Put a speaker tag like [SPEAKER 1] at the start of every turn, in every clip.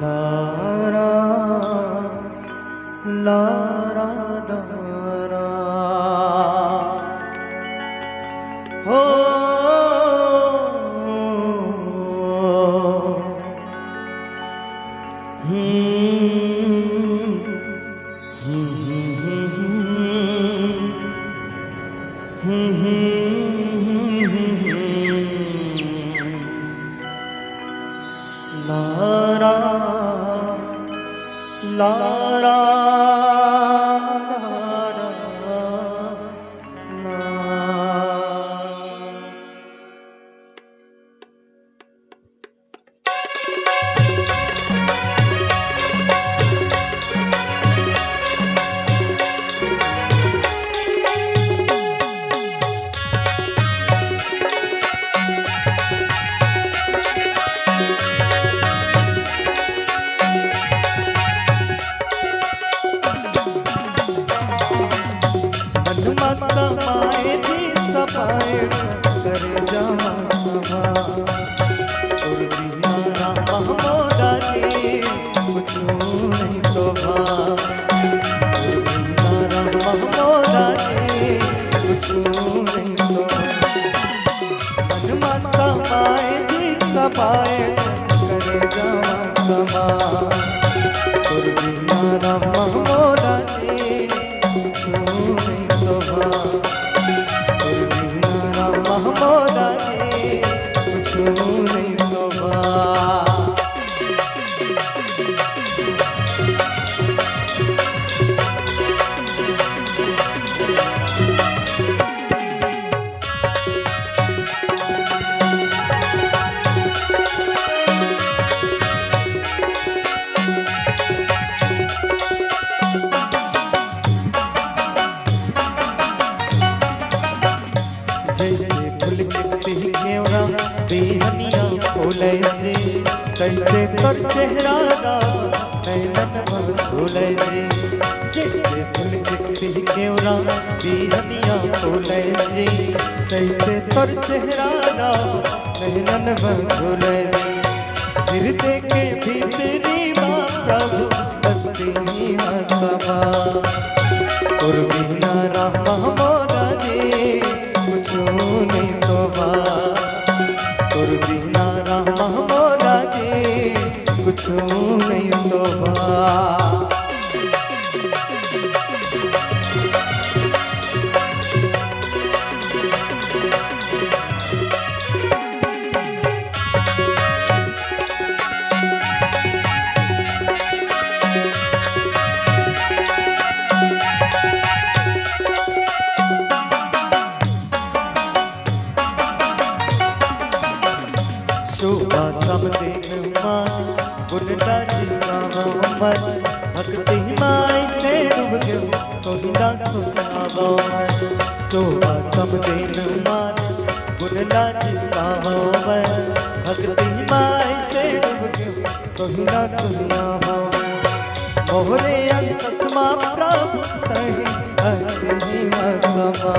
[SPEAKER 1] Lara Lara Lara हो Lara Lara माए जी सपाए करे जमा सभा और दीनारा महमोदा जी कुछ नहीं शोभा और दीनारा महमोदा जी कुछ नहीं शोभा माता माए जी सपाए करे जमा सभा और दीनारा महमोदा जी कुछ नहीं शोभा महमोदा जी कुछ नहीं शोभा जैसे फूल के घेवरा बेहनिया फूले जी कैसे तोर चेहरा नैनन भूले जी जैसे फूल के घेवरा बेहनिया फूले जी कैसे तोर चेहरा नैनन भूले जी हृदय के भीतरी माँ प्रभु बसती हसबा और बिना महमोदा जी कुछ नहीं शोभा और दीनारा महमोदा जी कुछ नहीं शोभा शोभा समदिन माँ गुनदा जी का मोहम्मद भक्ति माई से डूब गयो तोहिदा सुनावो शोभा समदिन माँ गुनदा जी का मोहम्मद भक्ति माई से डूब गयो तोहिदा सुनावो मोहरे अंतस्मा प्रभु तहि हरि हसबा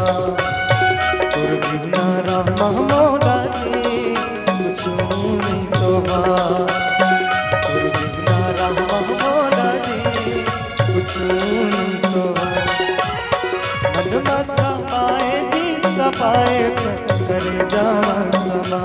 [SPEAKER 1] और दीनारा महमोदा जी कुछ नहीं शोभा और दीनारा महमोदा जी कुछ नहीं शोभा मन माता माए जी सपाए करे जावा समा